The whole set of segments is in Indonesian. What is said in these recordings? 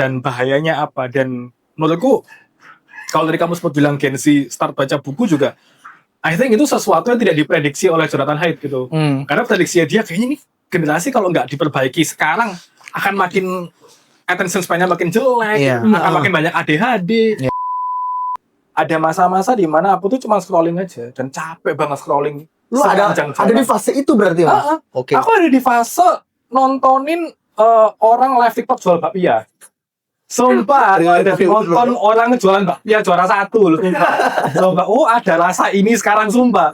dan bahayanya apa. Dan menurutku kalau dari kamu sempat bilang Gen Z start baca buku juga, I think itu sesuatu yang tidak diprediksi oleh Jonathan Haidt gitu. Karena prediksinya dia kayaknya nih generasi kalau nggak diperbaiki sekarang akan makin attention span-nya makin jelek, akan makin banyak ADHD. Ada masa-masa di mana aku tuh cuma scrolling aja dan capek banget scrolling. Lu ada di fase itu berarti, Mas? Oke. Aku ada di fase nontonin orang live TikTok jual bakpia. Sumpah, nonton orang jualan bakpia juara 1 loh. Sumpah, oh ada rasa ini sekarang, sumpah.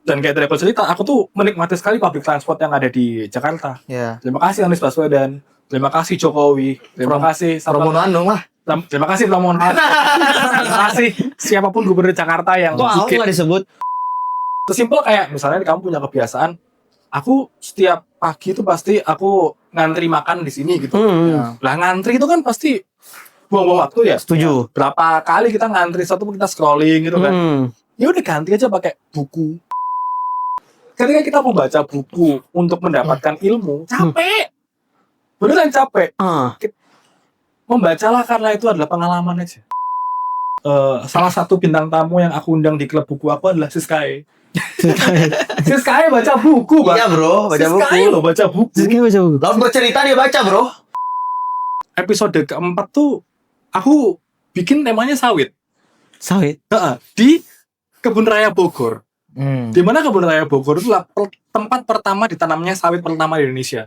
Dan kayak travel cerita, aku tuh menikmati sekali public transport yang ada di Jakarta. Terima kasih Anies Baswedan, terima kasih Jokowi, terima kasih Pramono Anung lah. Terima kasih Pramono. Terima kasih siapapun gubernur Jakarta yang aku nggak disebut. Sesimpel kayak misalnya kamu punya kebiasaan, aku setiap pagi itu pasti aku ngantri makan di sini gitu. Lah ngantri itu kan pasti buang-buang waktu ya. Setuju. Berapa kali kita ngantri, satu kita scrolling gitu kan. Ya udah ganti aja pakai buku. Ketika kita mau baca buku untuk mendapatkan ilmu, capek. Beneran capek. Membacalah karena itu adalah pengalaman aja. Salah satu bintang tamu yang aku undang di klub buku aku adalah Siskae. Siskae baca buku, Bang. Iya, Bro, baca buku. Siskae loh baca buku. Lalu bercerita dia baca, Bro. Episode keempat tuh aku bikin temanya sawit. Sawit? Di Kebun Raya Bogor. Di mana Kebun Raya Bogor itu tempat pertama ditanamnya sawit pertama di Indonesia.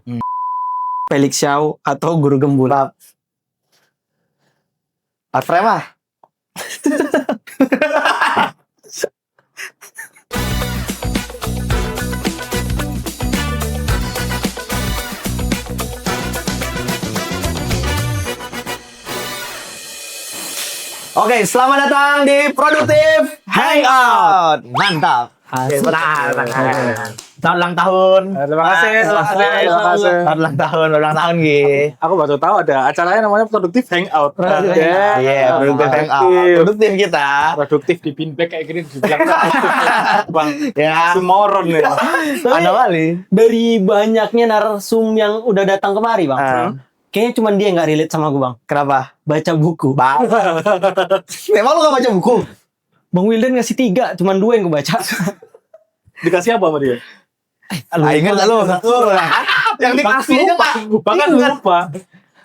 Felix Xiao atau Guru Gembul. Alfrema. Oke, selamat datang di Produktif Hangout. Mantap. Selamat ulang tahun. Terima kasih. Selamat ulang tahun, Gi. Aku baru tahu ada acaranya namanya Produktif Hangout. Iya, Produktif Hangout. Produktif kita. Produktif di pinback kayak gini dibilang Bang. Ya. Sumoron ya. Anomali. Dari banyaknya narsum yang udah datang kemari, Bang. Kayaknya cuma dia yang gak relate sama gue, Bang. Kenapa? Baca buku. Memang lu gak baca buku? Bang Wildan ngasih 3, cuma 2 yang gue baca. Dikasih apa sama dia? Ingat gak lu? Yang dikasih aja Pak. Bahkan lupa.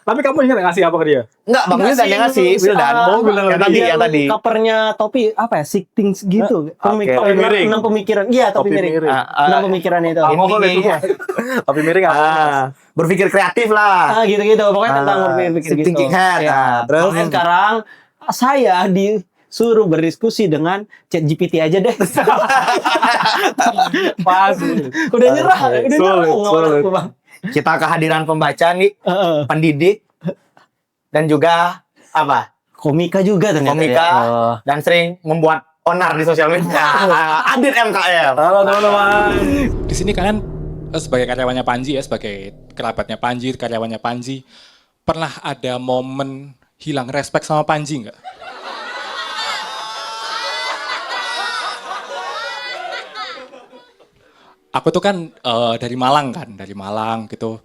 Tapi kamu ingat gak ngasih apa ke dia? Enggak, Bang Wildan yang ngasih. Wildan. Yang tadi. Covernya topi, apa ya? Sick things gitu. Topi miring. 6 pemikiran. Iya, topi miring. 6 pemikiran itu. Topi miring apa? Berpikir kreatif lah. Gitu-gitu. Pokoknya tentang berpikir gitu. Thinking head. Terus sekarang saya disuruh berdiskusi dengan ChatGPT aja deh. Pas. Udah nyerah. Sulit. Bang. Kita kehadiran pembaca nih, pendidik, dan juga apa? Komika juga ternyata. Komika, dan sering membuat onar di sosial media. Adit MKM. Halo teman-teman. Di sini kalian sebagai karyawannya Panji ya, sebagai kerabatnya Panji, karyawannya Panji, pernah ada momen hilang respect sama Panji nggak? Aku tuh kan dari Malang gitu,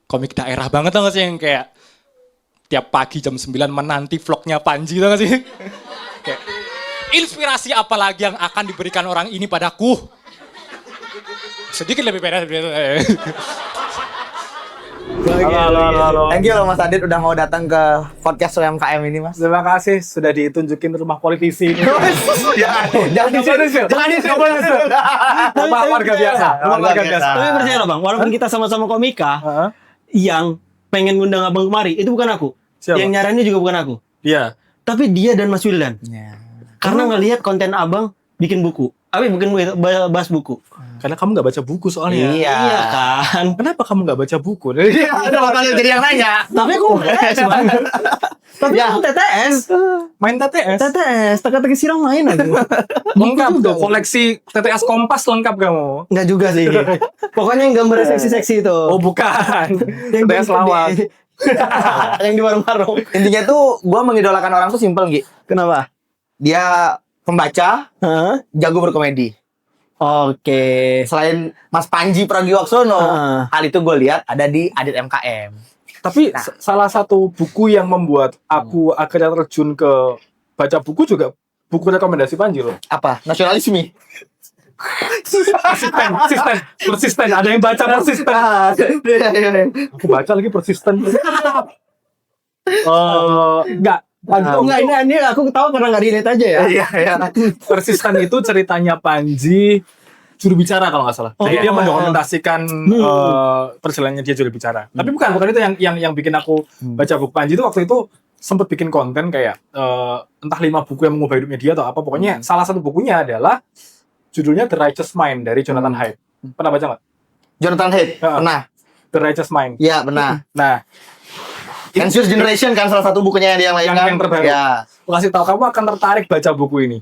komik daerah banget tau gak sih, yang kayak tiap pagi jam 9 menanti vlognya Panji tau gak sih? Kayak, inspirasi apa lagi yang akan diberikan orang ini padaku? Sedikit lebih beda. Halo. Thank you loh Mas Adit udah mau datang ke podcast UMKM ini, Mas. Terima kasih sudah ditunjukin rumah politisi ini. Jangan di Rumah warga biasa. Tapi percaya loh, Bang, walaupun kita sama-sama komika, yang pengen ngundang Abang kemari itu bukan aku. Siapa? Yang nyaranin juga bukan aku. Iya. Tapi dia dan Mas Wildan. Karena ngelihat konten Abang bikin buku. Bukan bahas buku. Karena kamu nggak baca buku soalnya. Iya kan. Kenapa kamu nggak baca buku? Ada makanya jadi yang nanya. Tapi aku Tapi aku TTS. Main TTS. Teka-teki siram main aja. Lengkap tuh, koleksi TTS Kompas lengkap kamu. Enggak juga sih. Pokoknya yang gambar seksi-seksi itu. Oh bukan. Yang TTS lawak. Yang di warung-warung. Intinya tuh gue mengidolakan orang tuh simpel, Gi. Kenapa? Dia pembaca, jago berkomedi. Oke. Selain Mas Panji Pragiwaksono, hal itu gue lihat ada di Adit MKM. Tapi salah satu buku yang membuat aku akhirnya terjun ke baca buku juga buku rekomendasi Panji loh. Apa? Nasionalisme. Persisten. Ada yang baca persisten. Aku baca lagi persisten. Enggak. Enggak, ini aku tahu karena nggak relate aja ya. Iya. Persisten itu ceritanya Panji juru bicara kalau nggak salah. Jadi dia mendokumentasikan perjalanannya dia juru bicara. Tapi bukan itu yang bikin aku baca buku Panji itu waktu itu sempat bikin konten kayak entah 5 buku yang mengubah hidupnya dia atau apa. Pokoknya salah satu bukunya adalah judulnya The Righteous Mind dari Jonathan Haidt. Pernah baca nggak? Jonathan Haidt, pernah. The Righteous Mind. Iya, pernah. Nah, Anxious Generation kan salah satu bukunya yang lain kan. Yang terbaru. Ya. Aku kasih tahu kamu akan tertarik baca buku ini.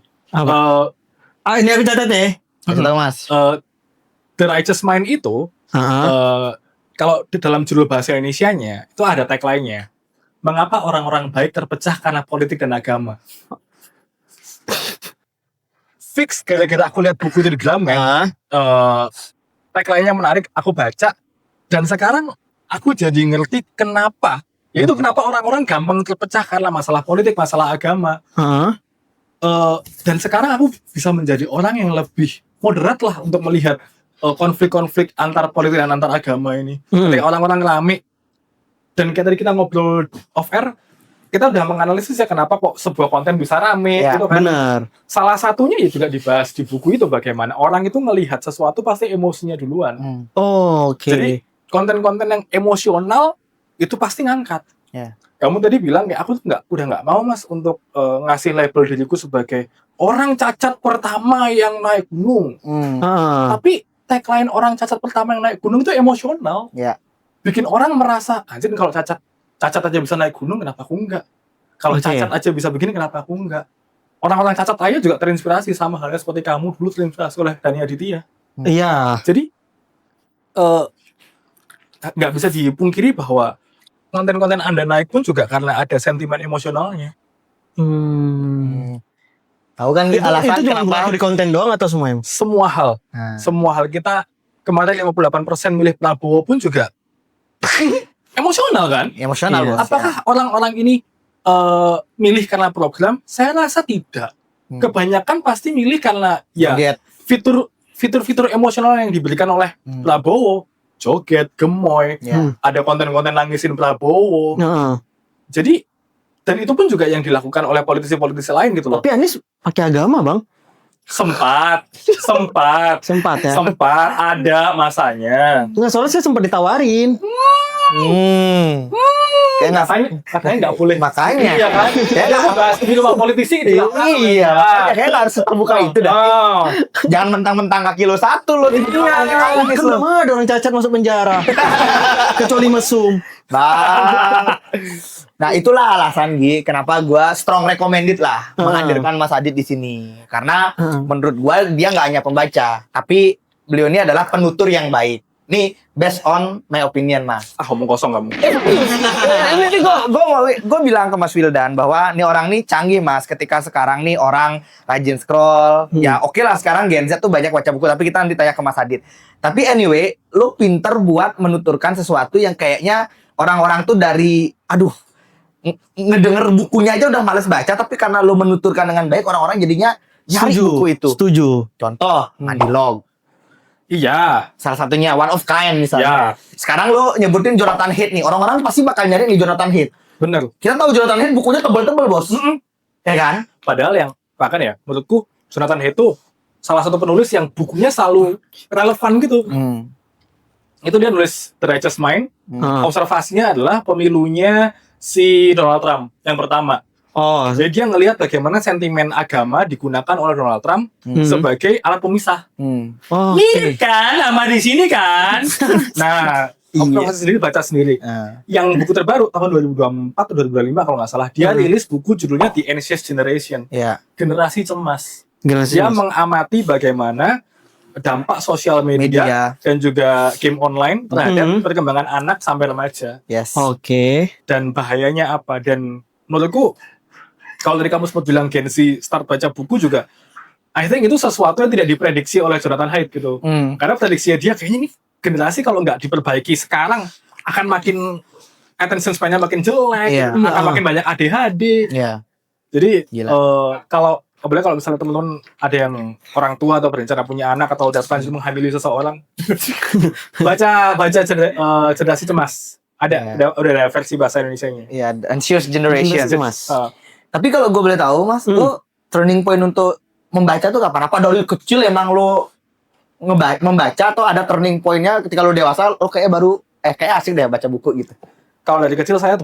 Ini aku catat ya. Kasih tahu Mas. The Righteous Mind itu kalau di dalam judul bahasa Indonesianya itu ada tagline-nya. Mengapa orang-orang baik terpecah karena politik dan agama? Fix gara-gara aku lihat buku itu di Gramet. Tagline-nya menarik, aku baca dan sekarang aku jadi ngerti kenapa. Yaitu kenapa orang-orang gampang terpecah karena masalah politik, masalah agama. Dan sekarang aku bisa menjadi orang yang lebih moderat lah untuk melihat konflik-konflik antar politik dan antar agama ini. Ketika orang-orang rame, dan kayak tadi kita ngobrol off air, kita udah menganalisis ya kenapa kok sebuah konten bisa rame. Ya, gitu kan. Benar. Salah satunya ya juga dibahas di buku itu bagaimana orang itu melihat sesuatu pasti emosinya duluan. Jadi konten-konten yang emosional itu pasti ngangkat. Ya. Kamu tadi bilang kayak aku udah nggak mau Mas untuk ngasih label diriku sebagai orang cacat pertama yang naik gunung. Tapi tagline orang cacat pertama yang naik gunung itu emosional. Ya. Bikin orang merasa anjir kalau cacat aja bisa naik gunung kenapa aku enggak? Kalau cacat aja bisa begini kenapa aku enggak? Orang-orang cacat lainnya juga terinspirasi sama halnya seperti kamu dulu terinspirasi oleh Dani Aditya. Iya. Jadi nggak bisa dipungkiri bahwa konten-konten Anda naik pun juga karena ada sentimen emosionalnya. Tahu kan alasan itu cuma kenapa di konten doang atau semuanya? Semua hal kita kemarin 58% milih Prabowo pun juga emosional kan? emosional Bos. Apakah orang-orang ini milih karena program? Saya rasa tidak. Kebanyakan pasti milih karena ya fitur-fitur emosional yang diberikan oleh Prabowo, joget, gemoy, ada konten-konten nangisin Prabowo. Jadi dan itu pun juga yang dilakukan oleh politisi-politisi lain gitu loh. Tapi Anies pakai agama, Bang. Sempat ya. Sempat ada masanya. Enggak, soalnya saya sempat ditawarin. Katanya nggak boleh. Makanya. Iya kan? Ya nggak bahas di rumah politisi gitu. Iya. Kayaknya harus terbuka itu dah. Jangan mentang-mentang kaki lo satu lo. Kan udah mah ada orang cacat masuk penjara. Kecuali mesum. Nah itulah alasan Gi, kenapa gue strong recommended lah menghadirkan Mas Adit di sini. Karena menurut gue dia nggak hanya pembaca, tapi beliau ini adalah penutur yang baik. Nih based on my opinion Mas. Ngomong kosong kamu. Ini gue bilang ke Mas Wildan bahwa nih orang nih canggih Mas. Ketika sekarang nih orang rajin scroll, ya oke lah sekarang Gen Z tuh banyak baca buku, tapi kita nanti tanya ke Mas Adit. Tapi anyway, lo pinter buat menuturkan sesuatu yang kayaknya orang-orang tuh dari ngedenger bukunya aja udah males baca, tapi karena lo menuturkan dengan baik, orang-orang jadinya nyari buku itu. Setuju. Contoh, Mandilog. Iya. Salah satunya One of Kind misalnya. Sekarang lo nyebutin Jonathan Haidt nih, orang-orang pasti bakal nyari nih Jonathan Haidt. Bener. Kita tahu Jonathan Haidt bukunya tebel-tebel bos, ya kan? Padahal yang bahkan ya menurutku Jonathan Haidt itu salah satu penulis yang bukunya selalu relevan gitu. Itu dia nulis The Righteous Mind. Observasinya adalah pemilunya si Donald Trump yang pertama. Jadi dia ngelihat bagaimana sentimen agama digunakan oleh Donald Trump sebagai alat pemisah. Ini kan nama di sini kan. Nah, observasi sendiri baca sendiri. Yang buku terbaru tahun 2024 atau 2025 kalau nggak salah, dia rilis buku judulnya The Anxious Generation. Generasi cemas. Dia mengamati bagaimana dampak sosial media dan juga game online terhadap perkembangan anak sampai remaja. Dan bahayanya apa? Dan menurutku kalau dari kamu sempat bilang Gen Z start baca buku juga, I think itu sesuatu yang tidak diprediksi oleh Jonathan Haidt gitu. Karena prediksinya dia kayaknya nih generasi kalau nggak diperbaiki sekarang akan makin attention span-nya makin jelek, Iya. akan makin banyak ADHD. Iya. Jadi Gila. kalau apalagi kalau misalnya teman-teman ada yang orang tua atau berencana punya anak atau udah planning menghamili seseorang, baca Cerdas Cemas. Ada, udah ada versi bahasa Indonesianya. Iya, anxious generation. Mas. Tapi kalau gue boleh tahu, Mas, lo turning point untuk membaca tuh kapan? Apa dari kecil emang lo membaca atau ada turning point-nya ketika lo dewasa, lo kayak baru kayak asik deh baca buku gitu. Kalau dari kecil saya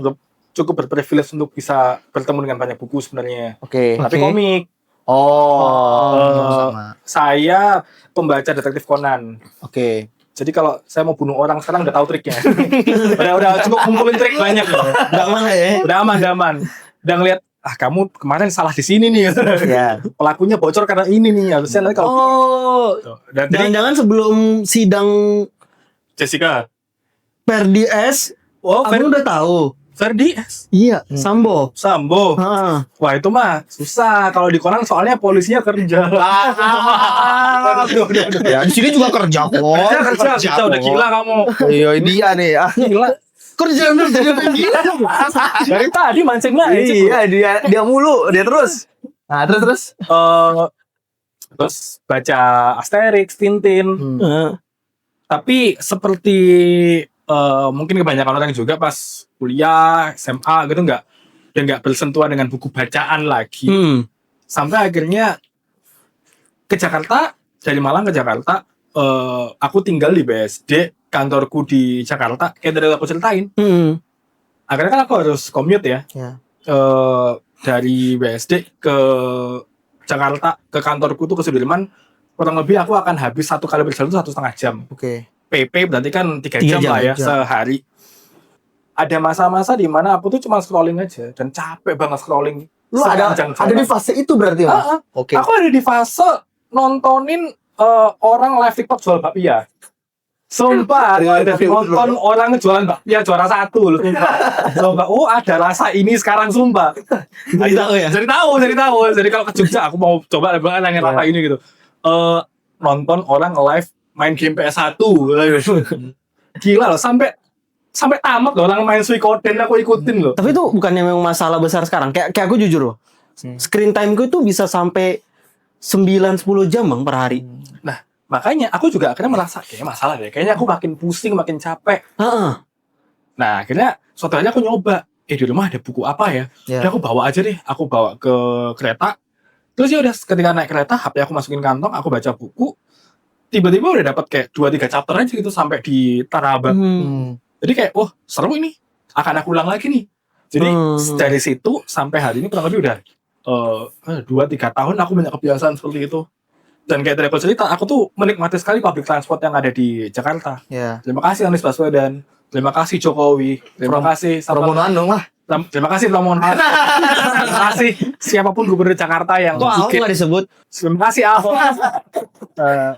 cukup berprivilege untuk bisa bertemu dengan banyak buku sebenarnya. Oke. Tapi komik. Sama. Saya pembaca detektif Conan. Oke. Jadi kalau saya mau bunuh orang sekarang udah tahu triknya. udah cukup kumpulin trik banyak. Udah aman lah ya. Udah aman. Udah ngeliat, kamu kemarin salah di sini nih. Iya. Pelakunya bocor karena ini nih. Harusnya nanti kalau dan jadi Jangan-jangan sebelum sidang Jessica. Ferdi S, kamu udah tahu. Ferdi S. Iya, Sambo. Sambo. Heeh. Wah itu mah susah. Kalau di Conan soalnya polisinya kerja. Aduh. Ya, di sini juga kerja kok. Kerja udah gila kamu. Iya, dia nih. Gila. Kerja lu jadi gila. Dari tadi mancing lah. Iya, dia mulu, dia terus. Nah, terus. Terus baca Asterix, Tintin. Heeh. Tapi seperti mungkin kebanyakan orang juga pas kuliah, SMA gitu nggak bersentuhan dengan buku bacaan lagi. Sampai akhirnya ke Jakarta, dari Malang ke Jakarta, aku tinggal di BSD, kantorku di Jakarta, kayak dari aku ceritain. Akhirnya kan aku harus commute ya. Dari BSD ke Jakarta, ke kantorku tuh ke Sudirman, kurang lebih aku akan habis satu kali berjalan 1,5 jam. Oke. PP berarti kan 3 jam lah ya sehari. Ada masa-masa di mana aku tuh cuma scrolling aja dan capek banget scrolling. Lu ada di fase itu berarti, Mas? Oke. Aku ada di fase nontonin orang live TikTok jual bakpia. Sumpah, nonton orang jualan bakpia juara 1 loh. Sumpah, ada rasa ini sekarang sumpah. Jadi tahu ya? Jadi tahu. Jadi kalau ke Jogja aku mau coba nangin rasa ini gitu. Nonton orang live main game PS1. Gila loh, sampai tamat loh orang main Suikoden aku ikutin loh. Tapi itu bukannya memang masalah besar sekarang. Kayak aku jujur loh. Screen time ku itu bisa sampai 9-10 jam Bang per hari. Nah, makanya aku juga akhirnya merasa kayak masalah deh. Kayaknya aku makin pusing, makin capek. Nah, akhirnya suatu hari aku nyoba. Di rumah ada buku apa ya? Udah aku bawa aja deh. Aku bawa ke kereta. Terus ya udah ketika naik kereta, HP aku masukin kantong, aku baca buku. Tiba-tiba udah dapat kayak 2-3 chapter aja gitu sampai di Tanah Abang. Jadi kayak, seru ini. Akan aku ulang lagi nih. Jadi dari situ sampai hari ini kurang lebih udah 2-3 tahun aku banyak kebiasaan seperti itu. Dan kayak tadi aku cerita, aku tuh menikmati sekali public transport yang ada di Jakarta. Terima kasih Anies Baswedan. Terima kasih Jokowi. Terima kasih Rombongan dong lah. Terima kasih Pramono. Terima kasih siapapun gubernur Jakarta yang Kok Ahok nggak disebut? Terima kasih Ahok.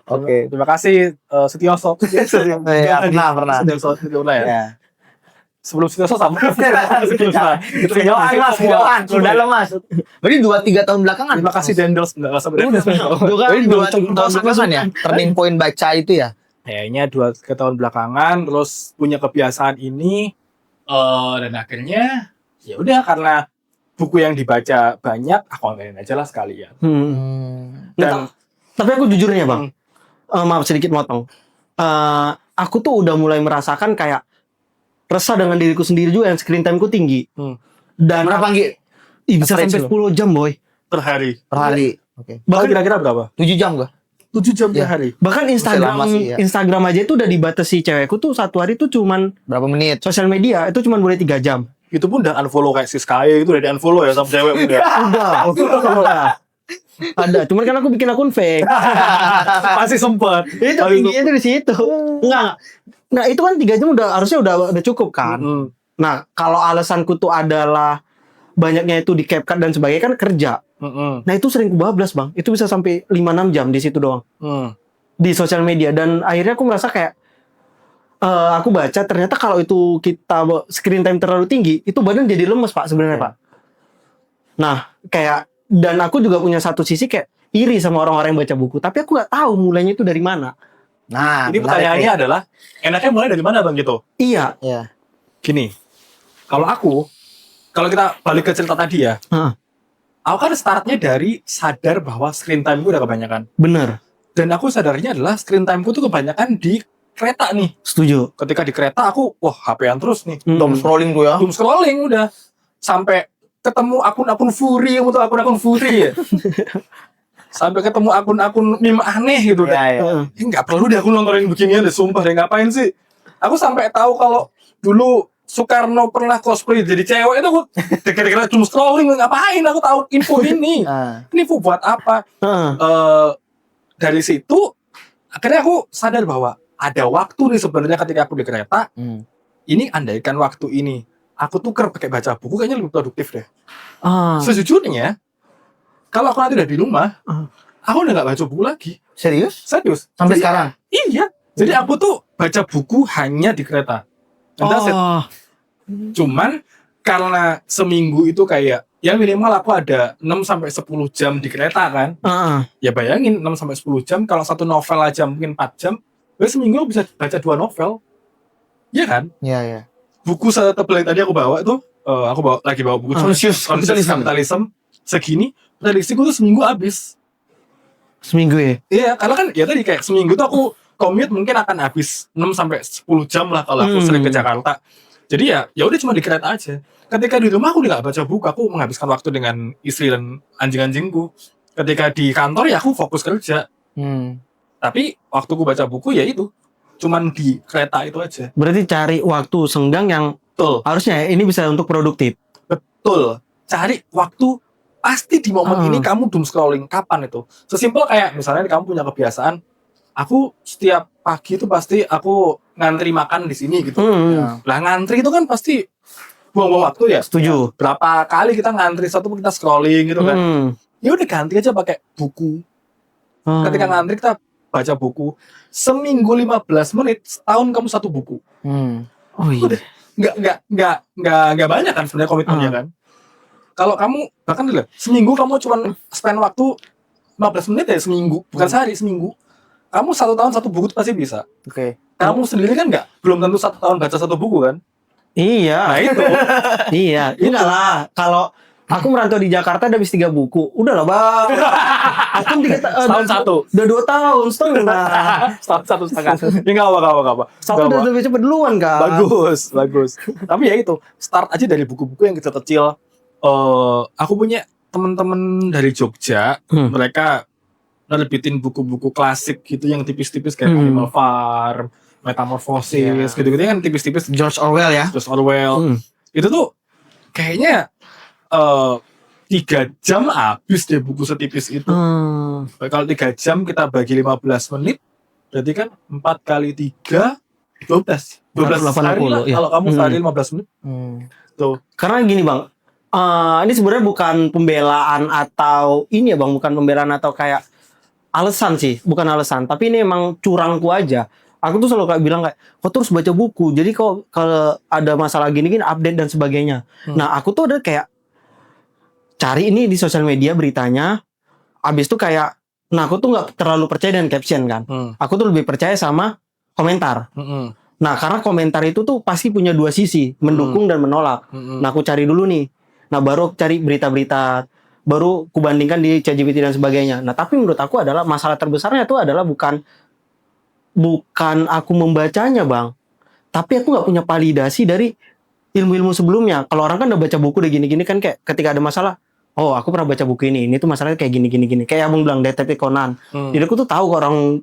Oke. Terima kasih Sutioso. Pernah. Sutioso ya. Sebelum Sutioso sama. Kejauhan. Dalam, Mas. Berarti 2-3 tahun belakangan. Terima kasih Dendels. Enggak usah Berarti 2 tahun belakangan ya. Turning point baca itu ya. Kayaknya 2-3 tahun belakangan terus punya kebiasaan ini dan akhirnya ya udah karena buku yang dibaca banyak, aku online aja lah sekalian. Dan tapi aku jujurnya Bang, maaf sedikit motong. Aku tuh udah mulai merasakan kayak resah dengan diriku sendiri juga yang screen time ku tinggi. Dan berapa Gi? Bisa sampai 10 jam boy per hari. Oke. Bahkan kira-kira berapa? 7 jam gua. 7 jam per hari. Bahkan Instagram aja itu udah dibatasi cewekku tuh satu hari tuh cuman berapa menit? Sosial media itu cuman boleh 3 jam. Itu pun udah unfollow kayak si Sky itu udah di-unfollow ya sama cewek udah. Udah. Ada, cuman kan aku bikin akun fake. Masih sempet. Itu tingginya itu di situ. Enggak. Nah, itu kan 3 jam harusnya udah cukup kan. Nah, kalau alasanku tuh adalah banyaknya itu di-CapCut dan sebagainya kan kerja. Nah, itu sering kubablas, Bang. Itu bisa sampai 5-6 jam di situ doang. Di sosial media dan akhirnya aku merasa kayak aku baca ternyata kalau itu kita screen time terlalu tinggi, itu badan jadi lemes, Pak, sebenarnya, Pak. Nah, kayak dan aku juga punya satu sisi kayak iri sama orang-orang yang baca buku, tapi aku nggak tahu mulainya itu dari mana. Nah, ini pertanyaannya adalah enaknya mulai dari mana Bang gitu? Iya. Gini, kalau kita balik ke cerita tadi ya, Heeh. aku kan startnya dari sadar bahwa screen time gue udah kebanyakan. Bener. Dan aku sadarnya adalah screen time gue tuh kebanyakan di kereta nih. Setuju. Ketika di kereta aku, wah HP-an terus nih. Doom scrolling tuh ya. Doom scrolling udah. Sampai ketemu akun-akun furi, yang untuk akun-akun furi ya. Sampai ketemu akun-akun meme aneh gitu kan. Iya. Nggak perlu deh aku nontonin beginian deh, sumpah deh, ngapain sih? Aku sampai tahu kalau dulu Soekarno pernah cosplay jadi cewek itu aku deket-deket doom scrolling, ngapain aku tahu info ini. Ini info buat apa? Dari situ akhirnya aku sadar bahwa ada waktu nih sebenarnya ketika aku di kereta. Ini andaikan waktu ini aku tuker pakai baca buku kayaknya lebih produktif deh. Sejujurnya kalau aku nanti udah di rumah, aku udah nggak baca buku lagi. Serius? Serius. Sampai Jadi, sekarang? Iya. Jadi aku tuh baca buku hanya di kereta. And that's it. Cuman karena seminggu itu kayak ya minimal aku ada 6-10 jam di kereta kan. Ya bayangin 6-10 jam, kalau satu novel aja mungkin 4 jam, ya seminggu aku bisa baca 2 novel. Iya kan? Iya. Buku setebel yang tadi aku bawa tuh, aku lagi bawa buku Conscious Capitalism segini, prediksiku tuh seminggu habis. Seminggu ya? Iya, karena kan ya tadi kayak seminggu tuh aku commute mungkin akan habis 6-10 jam lah kalau aku sering ke Jakarta. Jadi ya udah cuma di kereta aja. Ketika di rumah aku udah gak baca buku, aku menghabiskan waktu dengan istri dan anjing-anjingku. Ketika di kantor ya aku fokus kerja. Tapi waktu aku baca buku ya itu cuman di kereta itu aja. Berarti cari waktu senggang yang Betul. harusnya ini bisa untuk produktif. Betul. Cari waktu pasti di momen ini kamu doom scrolling. Kapan itu? Sesimpel kayak misalnya kamu punya kebiasaan, aku setiap pagi itu pasti aku ngantri makan di sini gitu. Lah ngantri itu kan pasti buang-buang waktu ya. Setuju. Berapa kali kita ngantri satu kita scrolling gitu kan. Ya udah ganti aja pakai buku. Ketika ngantri kita baca buku. Seminggu 15 menit, setahun kamu 1 buku. Oh iya. Udah. Nggak banyak kan sebenarnya komitmennya kan. Kalau kamu bahkan dulu seminggu kamu cuma spend waktu 15 menit ya seminggu, bukan sehari, seminggu. Kamu 1 tahun 1 buku itu pasti bisa. Oke. Kamu sendiri kan belum tentu 1 tahun baca 1 buku kan. Iya. Nah itu. Iya. Enggak lah. Kalau aku merantau di Jakarta udah habis 3 buku. Udah lah bang. Aku Setahun 1. Udah 2 tahun setengah. Setahun 1,5. Ya nggak apa. Satu udah lebih cepet duluan kan. Bagus. Tapi ya itu, start aja dari buku-buku yang kecil-kecil. Aku punya teman-teman dari Jogja, mereka nerbitin buku-buku klasik gitu yang tipis-tipis kayak Animal Farm, Metamorphosis, gitu-gitu kan tipis-tipis. George Orwell ya. George Orwell. Itu tuh kayaknya 3 jam habis deh buku setipis itu. Kalau 3 jam kita bagi 15 menit, berarti kan 4 kali 3 12 hari lah. Ya. Kalau kamu sehari 15 menit. Tuh. Karena gini bang, ini sebenarnya bukan pembelaan atau ini ya bang, bukan pembelaan atau kayak alasan sih, bukan alasan, tapi ini emang curangku aja. Aku tuh selalu kayak bilang kayak, kau terus baca buku, jadi kalau ada masalah gini-gini update dan sebagainya. Nah aku tuh ada kayak cari ini di sosial media beritanya, abis itu kayak, nah aku tuh nggak terlalu percaya dengan caption kan, aku tuh lebih percaya sama komentar. Nah karena komentar itu tuh pasti punya 2 sisi, mendukung dan menolak. Nah aku cari dulu nih. Nah baru cari berita-berita, baru kubandingkan di ChatGPT dan sebagainya. Nah tapi menurut aku adalah masalah terbesarnya itu adalah bukan aku membacanya bang, tapi aku nggak punya validasi dari ilmu-ilmu sebelumnya. Kalau orang kan udah baca buku udah gini-gini kan, kayak ketika ada masalah, oh aku pernah baca buku ini tuh masalahnya kayak gini. Kayak abang bilang Detektif Conan. Jadi aku tuh tahu kok orang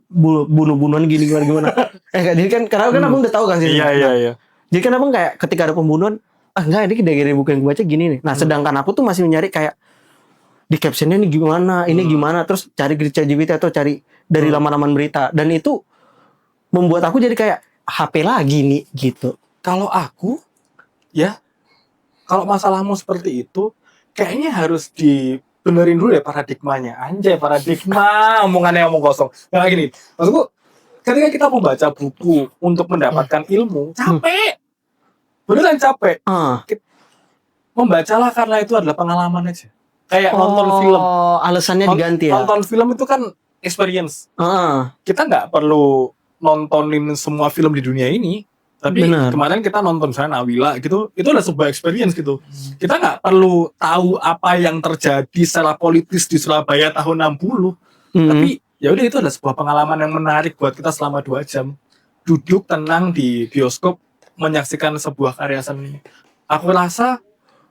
bunuh-bunuhan gimana. Jadi kan karena kan abang udah tahu kan sih. Iya. Jadi kan abang kayak ketika ada pembunuhan, enggak ini dari buku yang gue baca gini nih. Nah sedangkan aku tuh masih nyari kayak di captionnya ini gimana, terus cari di ChatGPT atau cari dari laman-laman berita, dan itu membuat aku jadi kayak HP lagi nih gitu. Kalau aku ya, kalau masalahmu seperti itu kayaknya harus dibenerin dulu ya paradigmanya. Anjay, paradigma, omongannya omong kosong. Nah gini, maksudku ketika kita membaca buku untuk mendapatkan ilmu, capek. Beneran capek. Membacalah karena itu adalah pengalaman aja. Kayak nonton film. Alasannya diganti ya. Nonton film itu kan experience. Kita nggak perlu nontonin semua film di dunia ini. Tapi Benar. kemarin kita nonton misalnya Nawila gitu, itu adalah sebuah experience gitu. Kita nggak perlu tahu apa yang terjadi secara politis di Surabaya tahun 60. Tapi ya udah, itu adalah sebuah pengalaman yang menarik buat kita selama 2 jam. Duduk tenang di bioskop menyaksikan sebuah karya seni. Aku rasa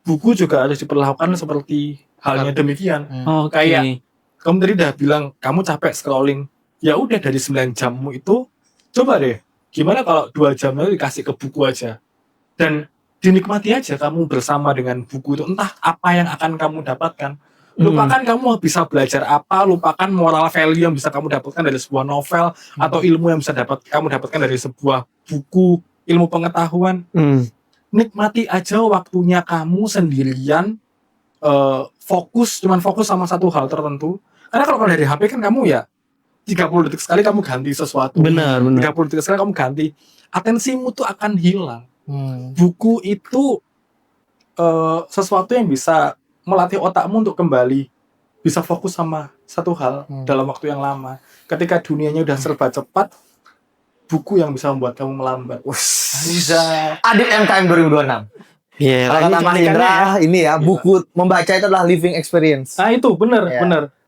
buku juga harus diperlakukan seperti halnya demikian. Kayak kamu tadi udah bilang kamu capek scrolling. Ya udah, dari 9 jammu itu coba deh, gimana kalau 2 jam itu dikasih ke buku aja. Dan dinikmati aja kamu bersama dengan buku itu. Entah apa yang akan kamu dapatkan. Lupakan kamu bisa belajar apa, lupakan moral value yang bisa kamu dapatkan dari sebuah novel atau ilmu yang bisa kamu dapatkan dari sebuah buku, ilmu pengetahuan. Nikmati aja waktunya kamu sendirian, cuman fokus sama satu hal tertentu. Karena kalau dari HP kan kamu ya 30 detik sekali kamu ganti sesuatu. Benar. 30 detik sekali kamu ganti. Atensimu tuh akan hilang. Buku itu sesuatu yang bisa melatih otakmu untuk kembali bisa fokus sama satu hal dalam waktu yang lama. Ketika dunianya udah serba cepat, buku yang bisa membuat kamu melambat. Bisa. Adit MKM 2026. Iya, Kalau kata Mas Indra, ini ya, buku membaca itu adalah living experience. Nah itu benar.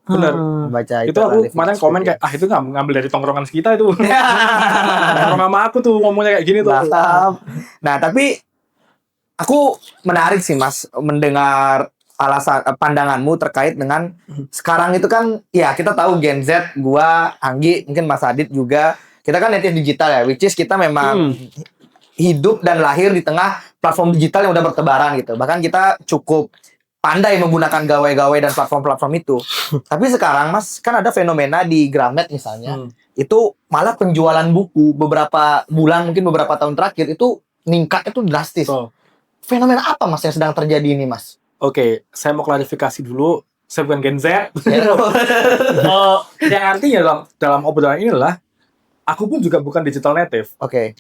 Membaca Itu aku kemarin komen kayak, itu ngambil dari tongkrongan kita itu. Tongkrongan sama aku tuh ngomongnya kayak gini tuh. Nah, tapi aku menarik sih Mas mendengar alasan pandanganmu terkait dengan sekarang itu kan ya kita tahu Gen Z, gua, Anggi, mungkin Mas Adit juga, kita kan native digital ya, which is kita memang hidup dan lahir di tengah platform digital yang udah bertebaran gitu. Bahkan kita cukup pandai menggunakan gawai-gawai dan platform-platform itu. Tapi sekarang Mas, kan ada fenomena di Gramet misalnya, itu malah penjualan buku beberapa bulan, mungkin beberapa tahun terakhir itu meningkat itu drastis. Fenomena apa Mas yang sedang terjadi ini Mas? Oke, saya mau klarifikasi dulu. Saya bukan Gen Z. Yang artinya dalam obrolan ini adalah aku pun juga bukan digital native.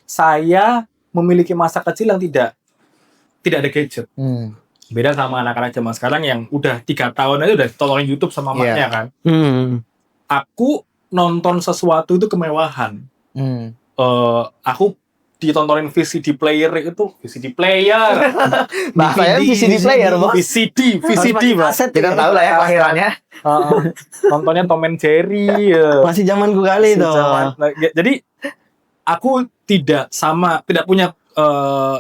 Saya memiliki masa kecil yang tidak ada gadget. Beda sama anak-anak zaman sekarang yang udah 3 tahun aja udah tontonin YouTube sama maknya kan. Aku nonton sesuatu itu kemewahan. Aku ditontonin VCD player itu bahasanya VCD player Bos. VCD Kita tahu lah ya kelahirannya. Nontonnya Tom and Jerry Masih zamanku kali itu. Jadi aku tidak punya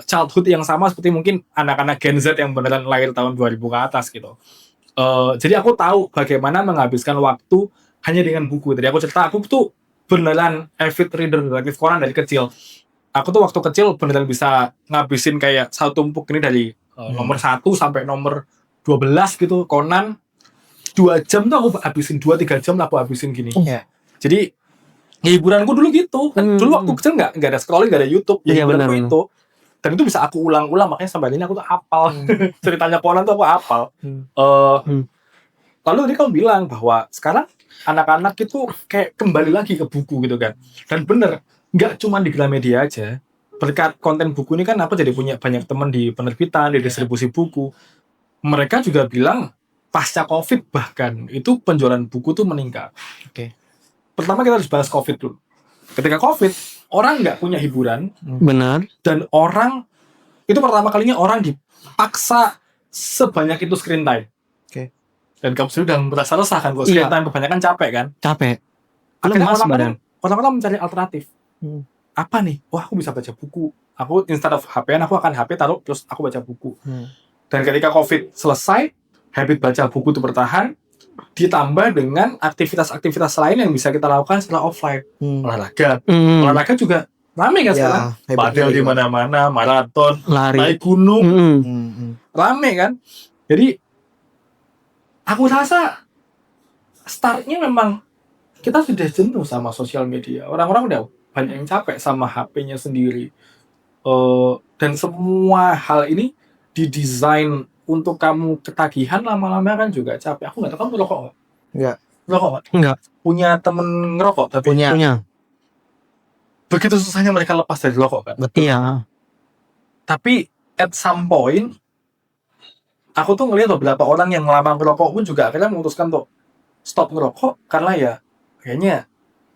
childhood yang sama seperti mungkin anak-anak Gen Z yang beneran lahir tahun 2000 ke atas gitu. Jadi aku tahu bagaimana menghabiskan waktu hanya dengan buku. Tadi aku cerita, aku tuh beneran avid reader detektif Conan dari kecil. Aku tuh waktu kecil beneran bisa ngabisin kayak satu tumpuk ini dari nomor 1 sampai nomor 12 gitu, Conan. 2 jam tuh aku habisin, 2-3 jam lah aku habisin gini. Jadi hiburanku dulu gitu. Dulu waktu kecil nggak ada scrolling, nggak ada YouTube. Ya hiburanku itu. Dan itu bisa aku ulang-ulang, makanya sampai ini aku tuh hafal. Ceritanya Conan tuh aku hafal. Lalu tadi kamu bilang bahwa sekarang anak-anak itu kayak kembali lagi ke buku gitu kan. Dan bener, nggak cuma di Gramedia aja. Berkat konten buku ini kan aku jadi punya banyak teman di penerbitan, di distribusi buku. Mereka juga bilang pasca COVID bahkan itu penjualan buku tuh meningkat. Pertama kita harus bahas COVID dulu. Ketika COVID, orang nggak punya hiburan. Benar. Dan orang, itu pertama kalinya orang dipaksa sebanyak itu screen time. Dan kamu sudah merasa resah kan, kalau screen time kebanyakan capek kan? Capek. Akhirnya orang-orang mencari alternatif. Apa nih? Wah, aku bisa baca buku. Aku instead of HP-an, aku akan HP taruh terus aku baca buku. Dan ketika COVID selesai, habit baca buku itu bertahan, ditambah dengan aktivitas-aktivitas lain yang bisa kita lakukan setelah offline. Olahraga juga rame kan sekarang. Padel di mana-mana, maraton, naik gunung, rame kan. Jadi aku rasa startnya memang kita sudah jenuh sama sosial media. Orang-orang udah banyak yang capek sama HP-nya sendiri. Dan semua hal ini didesain untuk kamu ketagihan, lama-lama kan juga capek. Aku nggak tahu kamu ngerokok nggak? Nggak. Ngerokok nggak? Enggak. Punya temen ngerokok? Tapi Punya. begitu susahnya mereka lepas dari rokok kan? Iya. Tapi at some point, aku tuh ngelihat beberapa orang yang lama ngerokok pun juga akhirnya memutuskan untuk stop ngerokok karena ya kayaknya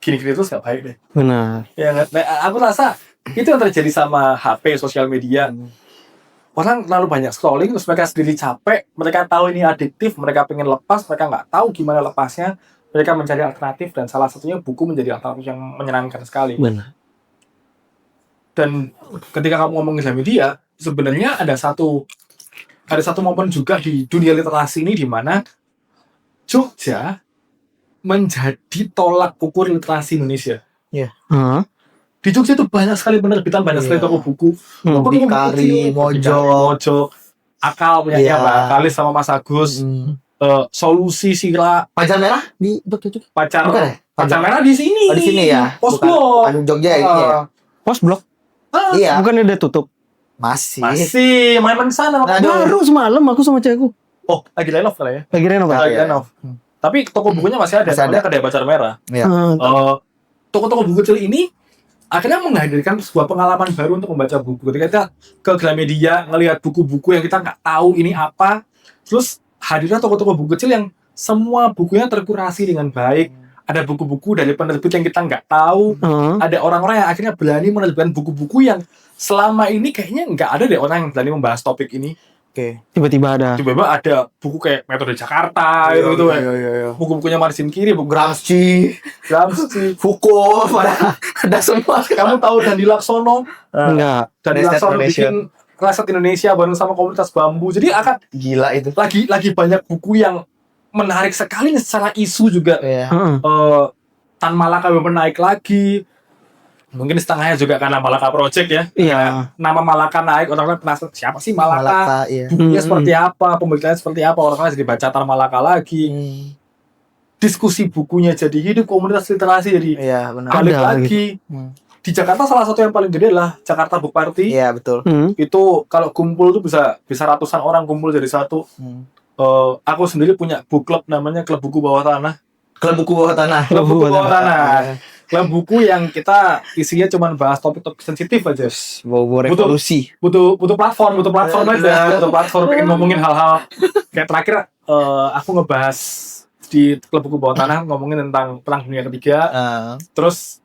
gini-gini terus nggak baik deh. Benar. Ya, aku rasa Itu yang terjadi sama HP, sosial media. Orang terlalu banyak scrolling, terus mereka sendiri capek, mereka tahu ini adiktif, mereka pengen lepas, mereka nggak tahu gimana lepasnya, mereka mencari alternatif, dan salah satunya buku menjadi alternatif yang menyenangkan sekali. Benar. Dan ketika kamu ngomongin sosial media, sebenarnya ada satu momen juga di dunia literasi ini di mana Jogja menjadi tolak ukur literasi Indonesia. Heeh. Di Jogja itu banyak sekali penerbitan, banyak sekali toko buku. Toko buku Bikari, kecil, Mojok, Akal punya Iya. Mbak Kalis sama Mas Agus, Solusi Sila, Pacar merah di Jogja juga. Pacar Bukan ya? Pacar Merah di sini. Oh, di sini ya. Postblok. Bandung Jogja ini ya. Pos blok. Iya. Bukannya udah tutup. Masih. Masih main-main di sana. Aduh. Baru semalam aku sama cewekku Oh, lagi renov lah ya. lagi renov kan. Lagi Iya. renov. Tapi toko bukunya masih ada, Masih ada. namanya Kedai Pacar Merah. Iya. Toko-toko buku kecil ini akhirnya menghadirkan sebuah pengalaman baru untuk membaca buku. Ketika kita ke Gramedia ngelihat buku-buku yang kita nggak tahu ini apa, terus hadirnya toko-toko buku kecil yang semua bukunya terkurasi dengan baik. Ada buku-buku dari penerbit yang kita nggak tahu. Ada orang-orang yang akhirnya berani menerbitkan buku-buku yang selama ini kayaknya nggak ada deh orang yang berani membahas topik ini. Oke. Tiba-tiba ada. Tiba-tiba ada buku kayak Metode Jakarta gitu Iya. buku-bukunya Martin Kiri, buku Gramsci, Gramsci. Foucault, ada semua. Kamu tahu Dandi Laksono? Enggak. Dandi Riset Laksono Foundation. bikin Riset Indonesia bareng sama komunitas bambu. Jadi akan Gila itu. lagi banyak buku yang menarik sekali secara isu juga. Iya. Heeh. Tan Malaka belum naik lagi. Mungkin setengahnya juga karena Malaka Project ya. Iya. Nama Malaka naik, orang-orang penasaran siapa sih Malaka? Malaka, iya. Bukunya seperti apa, pembacanya seperti apa, orang-orang jadi baca Tan Malaka lagi. Diskusi bukunya jadi hidup, komunitas literasi jadi Iya, benar. balik Ada lagi. Di Jakarta salah satu yang paling gede adalah Jakarta Book Party. Iya, betul. Itu kalau kumpul tuh bisa ratusan orang kumpul jadi satu. Aku sendiri punya book club namanya Klub Buku Bawah Tanah. Klub buku bawah tanah. Klub Buku Bawah Tanah. Klub buku yang kita isinya cuma bahas topik-topik sensitif aja. Bobo revolusi. Butuh platform aja. Butuh platform pengen ngomongin hal-hal kayak terakhir aku ngebahas di Klub Buku Bawah Tanah ngomongin tentang Perang Dunia Ketiga. Terus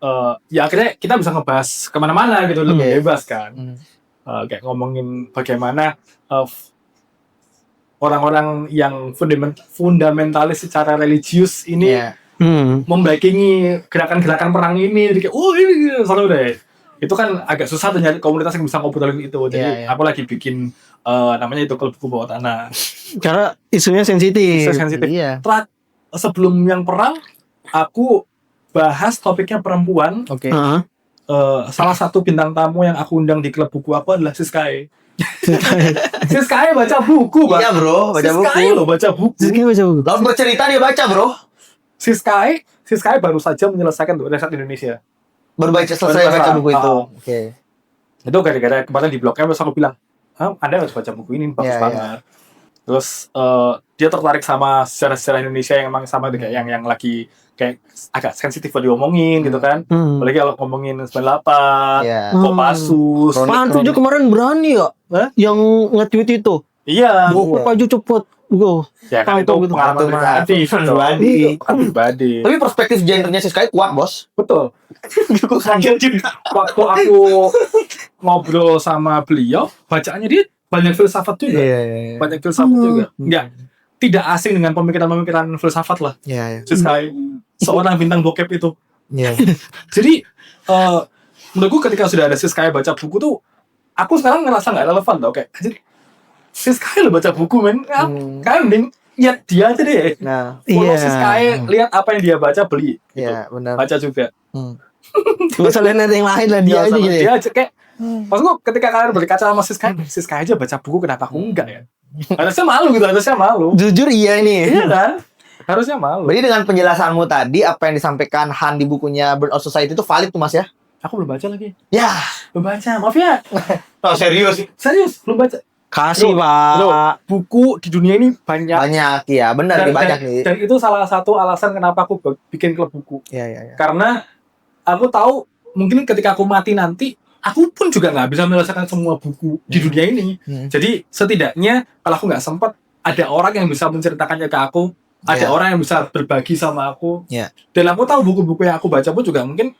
ya akhirnya kita bisa ngebahas kemana-mana gitu, lebih bebas kan. Kayak ngomongin bagaimana orang-orang yang fundamentalis secara religius ini membackingi gerakan-gerakan perang ini. Jadi kayak, ini seru deh. Itu kan agak susah tuh nyari komunitas yang bisa ngobrolin itu. Jadi aku lagi bikin namanya itu Klub Buku Bawah Tanah. Karena isunya sensitif. Sensitif. Iya. Sebelum yang perang, aku bahas topiknya perempuan. Oke. Heeh. Salah satu bintang tamu yang aku undang di klub buku aku adalah Siskae. Siskae baca buku, Bang. Iya, Bro, baca buku. Siskae loh baca buku. Siskae baca buku. Lalu bercerita dia baca, Bro. Siskae baru saja menyelesaikan Riset Indonesia. Baru selesai Baru baca selesai. buku itu. Oh. Oke. Itu gara-gara kemarin di blognya terus aku bilang, Anda harus baca buku ini, bagus Iya, banget. Terus dia tertarik sama sejarah-sejarah Indonesia yang emang sama kayak yang lagi kayak agak sensitif buat diomongin gitu kan. Apalagi kalau ngomongin 98, Iya. Kopassus. Pantu juga kemarin berani ya? Yang nge-tweet itu. Iya. Gue paju cepet. Gue. Ya kan itu Gitu. pengalaman pribadi. Pribadi. Pribadi. Tapi perspektif gendernya Siskae kuat, Bos. Betul. Waktu aku ngobrol sama beliau, bacaannya dia banyak filsafat juga. Iya. Banyak filsafat juga. Enggak. Tidak asing dengan pemikiran-pemikiran filsafat lah. Iya. Siskae, seorang bintang bokep itu. Iya. Jadi, menurutku ketika sudah ada Siskae baca buku tuh, aku sekarang ngerasa nggak relevan tau. Kayak, anjir, Siskae lo baca buku, men. Kalian mending lihat dia aja deh. Nah, Follow Siskae, lihat apa yang dia baca, beli. Gitu. iya, benar. Baca juga. Gak usah lihat yang lain lah, dia Iya, aja sama gitu. dia aja kayak maksudku ketika kalian berkaca sama Siskae aja baca buku, kenapa aku enggak ya? Harusnya malu gitu, harusnya malu. Jujur iya ini. Iya kan? Harusnya malu. Berarti dengan penjelasanmu tadi, apa yang disampaikan Han di bukunya Burnout Society itu valid tuh, Mas ya? Aku belum baca lagi. Ya. Belum baca, maaf ya. Oh, serius? Serius, belum baca. Kasih, Bro, Pak. buku di dunia ini banyak. Banyak, ya. Benar, Dan, banyak dan, nih. dan itu salah satu alasan kenapa aku bikin klub buku. Iya. Karena aku tahu mungkin ketika aku mati nanti, aku pun juga nggak bisa menyelesaikan semua buku di dunia ini. Jadi setidaknya kalau aku nggak sempat, ada orang yang bisa menceritakannya ke aku, ada orang yang bisa berbagi sama aku. Iya. Dan aku tahu buku-buku yang aku baca pun juga mungkin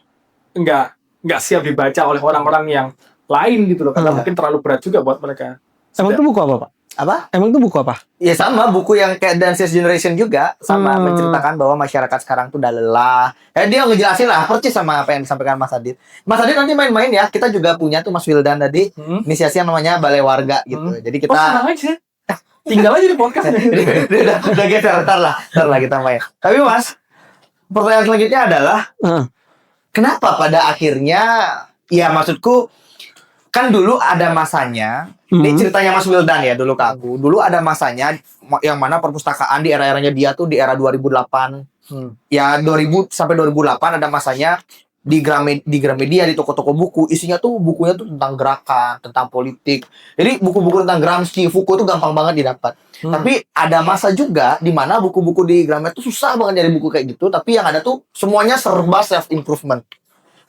nggak nggak siap dibaca oleh orang-orang yang lain gitu loh, karena mungkin terlalu berat juga buat mereka. Emang itu buku apa, Pak? Apa? Emang itu buku apa? Ya sama, buku yang kayak Dance's Generation juga sama menceritakan bahwa masyarakat sekarang tuh udah lelah. Dia ngejelasin lah persis sama apa yang disampaikan Mas Adit. Mas Adit nanti main-main ya. Kita juga punya tuh Mas Wildan tadi inisiasi yang namanya Balai Warga gitu. Jadi kita tenang aja. Tinggal aja di podcast. udah geser, ntar lah kita main. Tapi Mas, pertanyaan selanjutnya adalah kenapa pada akhirnya, ya maksudku kan dulu ada masanya, ini ceritanya Mas Wildan ya dulu ke aku. Dulu ada masanya yang mana perpustakaan di era-eranya dia tuh di era 2008. Ya 2000 sampai 2008 ada masanya di Gramedia, di toko-toko buku, isinya tuh bukunya tuh tentang gerakan, tentang politik. Jadi buku-buku tentang Gramsci, Foucault tuh gampang banget didapat. Tapi ada masa juga di mana buku-buku di Gramedia tuh susah banget nyari buku kayak gitu, tapi yang ada tuh semuanya serba self improvement.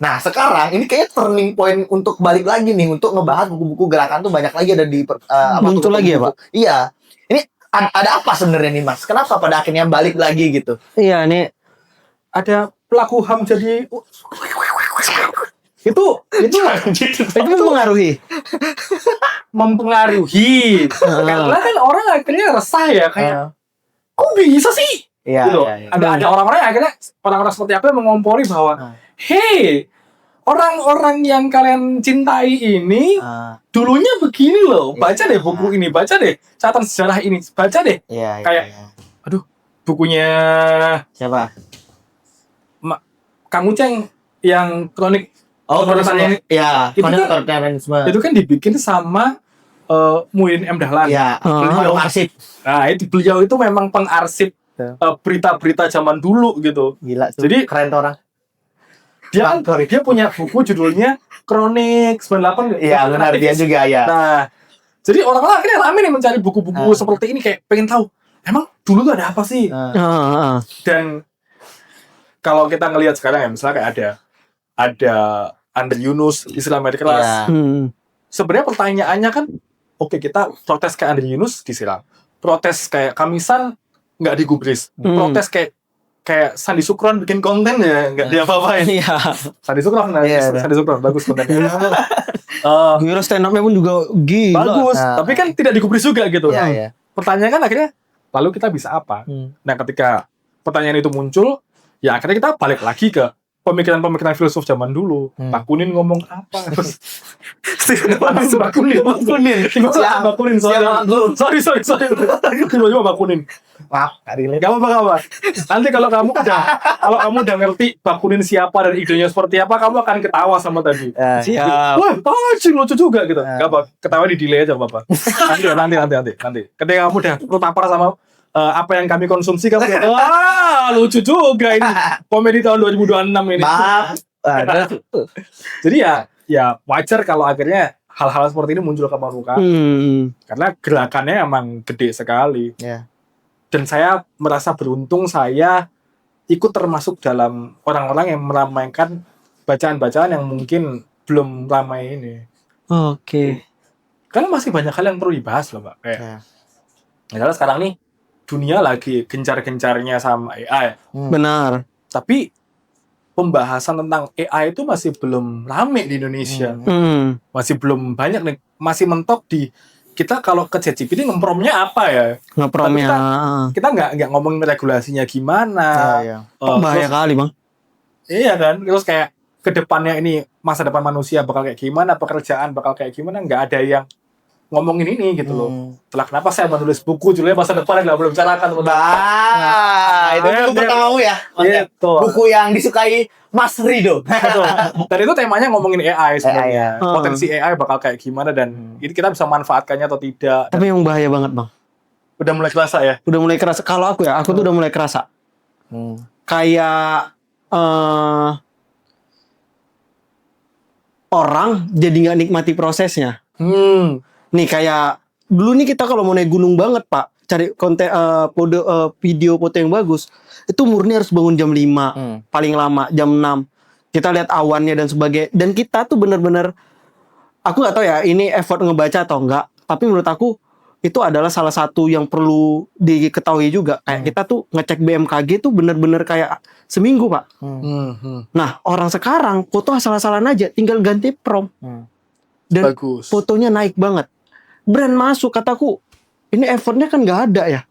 Nah, sekarang ini kayaknya turning point untuk balik lagi nih untuk ngebahas buku-buku gerakan tuh banyak lagi ada di muncul lagi ya, Pak? Iya. Ini ada apa sebenarnya nih, Mas? Kenapa pada akhirnya balik lagi gitu? Iya, nih Ada pelaku HAM jadi itu mempengaruhi karena kan orang akhirnya resah ya, kayak kok bisa sih gitu. Ada orang-orang yang akhirnya orang-orang seperti aku yang mengompori bahwa hey, orang-orang yang kalian cintai ini dulunya begini loh, baca deh buku ini, baca deh catatan sejarah ini, baca deh. Kayak aduh, bukunya siapa? Kang Uceng yang kronik Ya, itu kan dibikin sama Muhyiddin M. Dahlan. Ya, beliau arsip. Nah, beliau itu memang pengarsip berita-berita zaman dulu gitu. Gila, jadi keren tuh orang. Dia punya buku judulnya Kronik 98. Iya, benar, dia juga ya. Nah, jadi orang-orang akhirnya rame nih mencari buku-buku seperti ini, kayak pengen tahu emang dulu tuh ada apa sih. Dan kalau kita ngelihat sekarang ya, misalnya kayak ada Andre Yunus Islam Merit Kelas. Sebenarnya pertanyaannya kan, oke, kita protes kayak Andre Yunus disiram, protes kayak Kamisan nggak digubris, protes kayak Sandi Sukron bikin konten ya nggak diapa-apain. Sandi Sukron bagus kontennya. Gila, stand up-nya pun juga gila. Bagus, tapi kan tidak digubris juga gitu. Iya. Pertanyaan kan akhirnya, lalu kita bisa apa? Nah, ketika pertanyaan itu muncul, ya akhirnya kita balik lagi ke pemikiran-pemikiran filsuf zaman dulu. Bakunin ngomong apa? Bakunin. Sorry. Tiba-tiba Bakunin. Maaf, Gak apa-apa. Nanti kalau kamu udah ngerti Bakunin siapa dan idenya seperti apa, kamu akan ketawa sama tadi. Siap. Wah, sih lucu juga gitu. Gak apa, ketawa di delay aja, Bapak. Nanti. Ketika kamu udah terpapar sama apa yang kami konsumsi, kamu lucu juga ini komedi tahun 2026 ini. Maaf. Jadi ya wajar kalau akhirnya hal-hal seperti ini muncul ke permukaan. Karena gerakannya emang gede sekali. Dan saya merasa beruntung saya ikut termasuk dalam orang-orang yang meramaikan bacaan-bacaan yang mungkin belum ramai ini. Oke. Karena masih banyak hal yang perlu dibahas loh, Pak. Kayak misalnya sekarang nih dunia lagi gencar-gencarnya sama AI. Benar. Tapi pembahasan tentang AI itu masih belum rame di Indonesia. Masih belum banyak nih, masih mentok di kita kalau ke ChatGPT ngepromnya apa ya? Ngepromnya. Kita nggak ngomongin regulasinya gimana. Bahaya kali, Bang. Iya kan? Terus kayak ke depannya ini masa depan manusia bakal kayak gimana, pekerjaan bakal kayak gimana, nggak ada yang ngomongin ini gitu loh. Setelah kenapa saya menulis buku judulnya masa depan yang belum bicarakan. Itu buku pertamamu ya? Gitu. Buku yang disukai Mas Rido. Dan itu temanya ngomongin AI sebenarnya. Potensi AI bakal kayak gimana dan ini kita bisa manfaatkannya atau tidak. Tapi yang bahaya banget, Bang. Udah mulai kerasa ya? Udah mulai kerasa. Kalau aku tuh udah mulai kerasa. Kayak orang jadi nggak nikmati prosesnya. Nih kayak dulu nih kita kalau mau naik gunung banget, Pak, cari konten video foto yang bagus, itu murni harus bangun jam 5, paling lama jam 6. Kita lihat awannya dan sebagainya. Dan kita tuh bener-bener, aku nggak tahu ya ini effort ngebaca atau enggak, tapi menurut aku itu adalah salah satu yang perlu diketahui juga. Kayak kita tuh ngecek BMKG tuh bener-bener kayak seminggu, Pak. Nah, orang sekarang foto asal-asalan aja, tinggal ganti prompt. Dan Bagus. fotonya naik banget. Brand masuk, kataku. Ini effortnya kan nggak ada ya.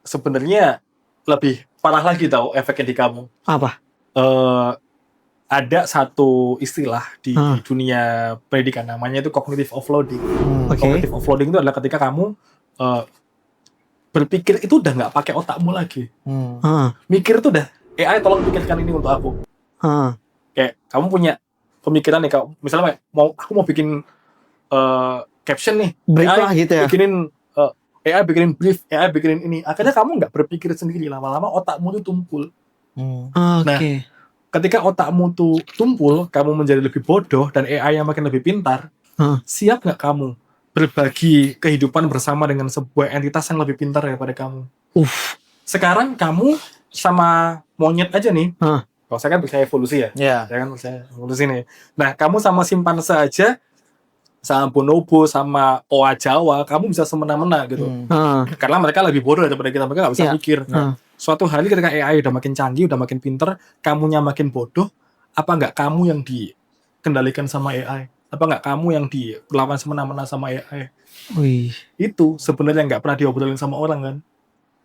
Sebenarnya lebih parah lagi tahu efeknya di kamu. Apa? Ada satu istilah di Hmm. dunia pendidikan namanya itu cognitive offloading. Oke. Cognitive offloading itu adalah ketika kamu berpikir itu udah nggak pakai otakmu lagi. Ah, Mikir itu udah AI tolong pikirkan ini untuk aku. ah. Kayak kamu punya pemikiran nih, kalau misalnya aku mau bikin caption nih, Brief AI lah gitu ya. AI bikinin brief, AI bikinin ini. Akhirnya kamu nggak berpikir sendiri, lama-lama otakmu tuh tumpul. Oke. Ketika otakmu tuh tumpul, kamu menjadi lebih bodoh dan AI yang makin lebih pintar. Siap nggak kamu berbagi kehidupan bersama dengan sebuah entitas yang lebih pintar daripada kamu? Sekarang kamu sama monyet aja nih. Kalau saya kan bisa evolusi ya. Iya. Saya kan bisa evolusi nih. Nah, kamu sama simpanse aja, sama bonobo, sama oa Jawa, kamu bisa semena-mena gitu. Karena mereka lebih bodoh daripada kita, mereka nggak bisa Iya. mikir. Suatu hari ketika AI udah makin canggih, udah makin pinter, kamunya makin bodoh, apa nggak kamu yang dikendalikan sama AI? Apa nggak kamu yang dilawan semena-mena sama AI? Wih, Itu sebenarnya nggak pernah diobrolin sama orang kan.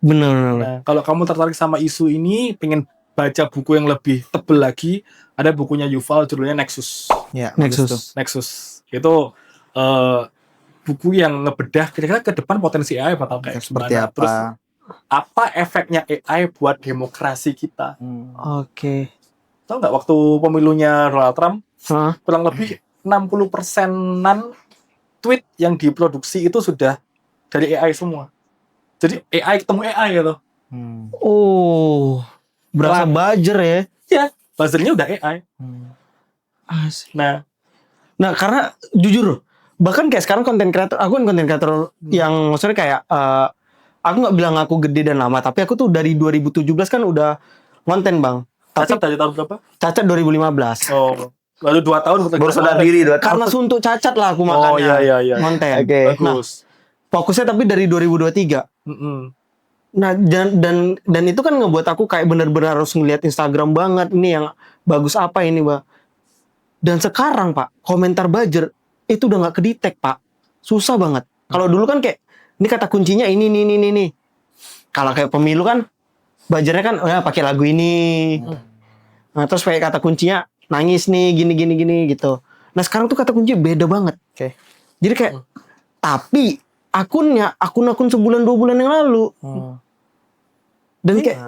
bener. Nah, kalau kamu tertarik sama isu ini, pengen baca buku yang lebih tebel lagi, ada bukunya Yuval judulnya Nexus. Ya, Nexus itu buku yang ngebedah kira-kira ke depan potensi AI bakal kayak seperti gimana. apa? Terus apa efeknya AI buat demokrasi kita? Oke. Tahu nggak waktu pemilunya Donald Trump, Hah? kurang lebih 60%-an tweet yang diproduksi itu sudah dari AI semua. Jadi AI ketemu AI gitu. Oh, berasa buzzer ya. Ya, buzzernya udah AI. Asik. Nah, Nah, karena jujur, bahkan kayak sekarang konten kreator, aku kan konten kreator yang maksudnya kayak aku nggak bilang aku gede dan lama, tapi aku tuh dari 2017 kan udah konten, Bang. Cacat dari tahun berapa? Cacat 2015. Oh, lalu 2 tahun Baru sadar diri 2 tahun. Karena suntuk cacat lah aku Oh, makanya. iya. Konten. Oke. Bagus. Fokusnya tapi dari 2023. Nah, dan itu kan ngebuat aku kayak bener-bener harus ngeliat Instagram banget, ini yang bagus apa ini, Bang. Dan sekarang, Pak, komentar buzzer itu udah nggak kedetek, Pak. Susah banget. Kalau dulu kan kayak ini kata kuncinya ini. Kalau kayak pemilu kan buzzernya kan ya pakai lagu ini. Nah, terus kayak kata kuncinya nangis nih gini gitu. Nah, sekarang tuh kata kunci beda banget. Oke. Jadi kayak tapi akun sebulan 2 bulan yang lalu. Dan kayak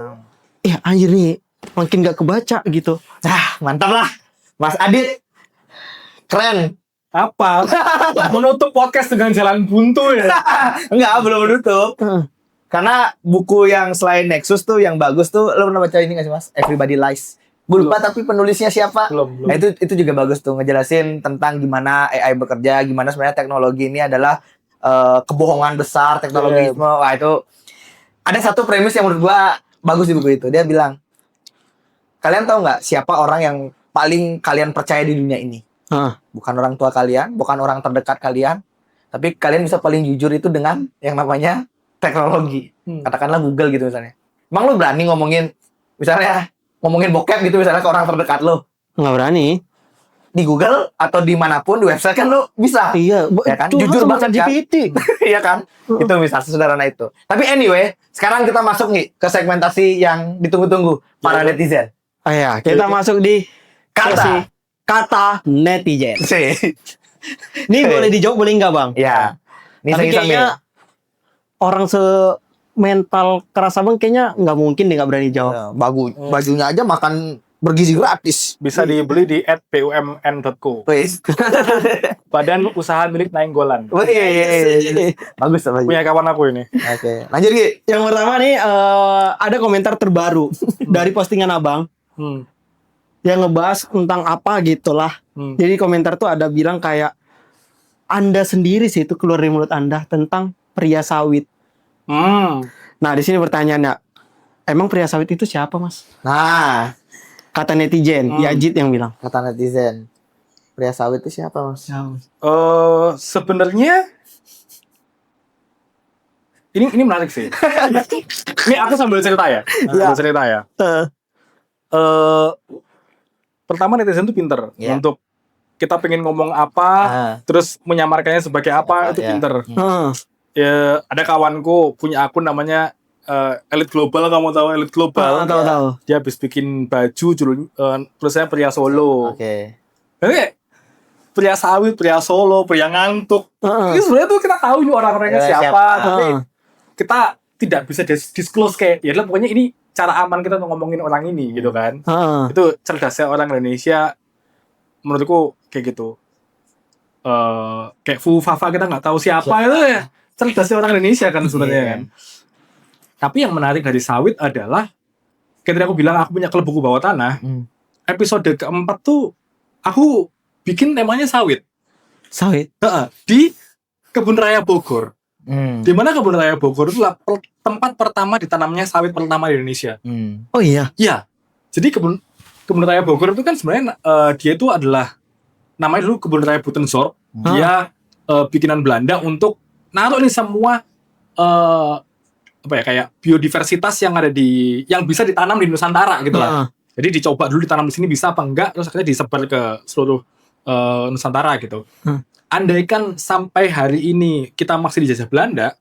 ya anjir nih makin gak kebaca gitu. Mantap lah. Mas Adit. Keren. Apa? Menutup podcast dengan jalan buntu ya? Enggak, belum menutup. Karena buku yang selain Nexus tuh yang bagus tuh, lo pernah baca ini gak sih, Mas? Everybody Lies. Gue lupa tapi penulisnya siapa. Belum. Nah, itu juga bagus tuh, ngejelasin tentang gimana AI bekerja, gimana sebenarnya teknologi ini adalah kebohongan besar, teknologisme. Wah, itu ada satu premis yang menurut gua bagus di buku itu. Dia bilang, kalian tahu nggak siapa orang yang paling kalian percaya di dunia ini? Bukan orang tua kalian, bukan orang terdekat kalian, tapi kalian bisa paling jujur itu dengan yang namanya teknologi. Katakanlah Google gitu misalnya. Emang lu berani ngomongin bokep gitu misalnya ke orang terdekat lo? Nggak berani. Di Google atau dimanapun di website kan lo bisa. Iya, Ya kan? curhat Jujur sama banget kan? GPT. Iya kan? Itu misal sesederhana itu. Tapi anyway, sekarang kita masuk nih ke segmentasi yang ditunggu-tunggu para netizen. Oh iya, kita masuk di sesi kata netizen. Sih. Ini boleh dijawab boleh nggak, Bang? Ya. Ini Tapi kayaknya orang mental keras abang kayaknya nggak mungkin dia nggak berani jawab. bajunya aja makan bergizi gratis. Bisa dibeli di @bumn.co. Wes. Badan usaha milik Nainggolan. Bagus sama Punya kawan aku ini. Oke. Lanjut Gi. Yang pertama nih ada komentar terbaru dari postingan abang yang ngebahas tentang apa gitulah. Jadi komentar tuh ada bilang kayak Anda sendiri sih itu keluar dari mulut Anda tentang pria sawit. Nah di sini pertanyaannya, emang pria sawit itu siapa, Mas? Nah, Kata netizen, Yajid yang bilang. kata netizen. Pria sawit itu siapa, Mas? Sebenarnya ini menarik sih. Ini aku sambil cerita ya. Sambil cerita ya. Pertama netizen tuh pinter untuk kita pengen ngomong apa, terus menyamarkannya sebagai apa itu pinter. Ya, ada kawanku punya akun namanya Elite Global, kamu tahu Elite Global? Tahu. Dia habis bikin baju tulisannya pria Solo. Oke. Jadi pria sawit, pria Solo, pria ngantuk. Ini sebenarnya tuh kita tahu nih orang-orangnya siapa, tapi kita tidak bisa disclose kayak ya pokoknya ini cara aman kita untuk ngomongin orang ini gitu kan. Itu cerdasnya orang Indonesia menurutku kayak gitu. Kayak Fu Fafa kita nggak tahu siapa itu ya. Cerdasnya orang Indonesia kan sebenarnya kan. Tapi yang menarik dari sawit adalah ketika aku bilang aku punya klub buku bawah tanah, episode keempat tuh aku bikin temanya sawit. Sawit. Di Kebun Raya Bogor. Di mana Kebun Raya Bogor itu tempat pertama ditanamnya sawit pertama di Indonesia. Oh iya. Iya. Jadi Kebun Raya Bogor itu kan sebenarnya dia itu adalah namanya dulu Kebun Raya Buitenzorg. Dia bikinan Belanda untuk naruh ini semua kayak biodiversitas yang bisa ditanam di Nusantara gitu lah. Jadi dicoba dulu ditanam di sini bisa apa enggak, terus akhirnya disebar ke seluruh Nusantara gitu. Andaikan sampai hari ini kita masih dijajah Belanda,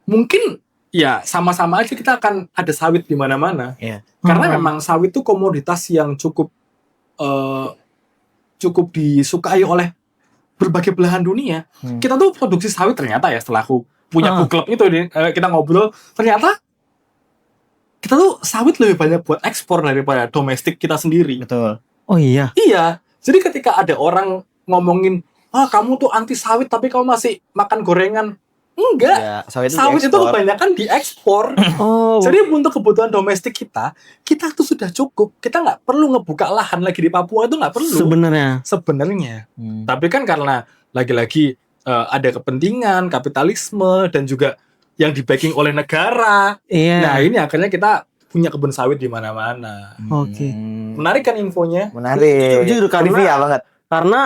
mungkin ya sama-sama aja kita akan ada sawit di mana-mana. Karena memang sawit itu komoditas yang cukup disukai oleh berbagai belahan dunia. Kita tuh produksi sawit ternyata ya, setelah aku punya book club itu kita ngobrol, ternyata kita tuh sawit lebih banyak buat ekspor daripada domestik kita sendiri. Betul. Oh iya. Iya. Jadi ketika ada orang ngomongin, kamu tuh anti sawit tapi kamu masih makan gorengan. Enggak. Ya, sawit itu kebanyakan diekspor. Jadi untuk kebutuhan domestik kita tuh sudah cukup. Kita nggak perlu ngebuka lahan lagi di Papua, itu nggak perlu. Sebenarnya. Tapi kan karena lagi-lagi ada kepentingan, kapitalisme, dan juga yang di-backing oleh negara. Nah ini akhirnya kita punya kebun sawit di mana-mana. Oke. Menarik kan infonya? Menarik. Jujur Trivia banget. Karena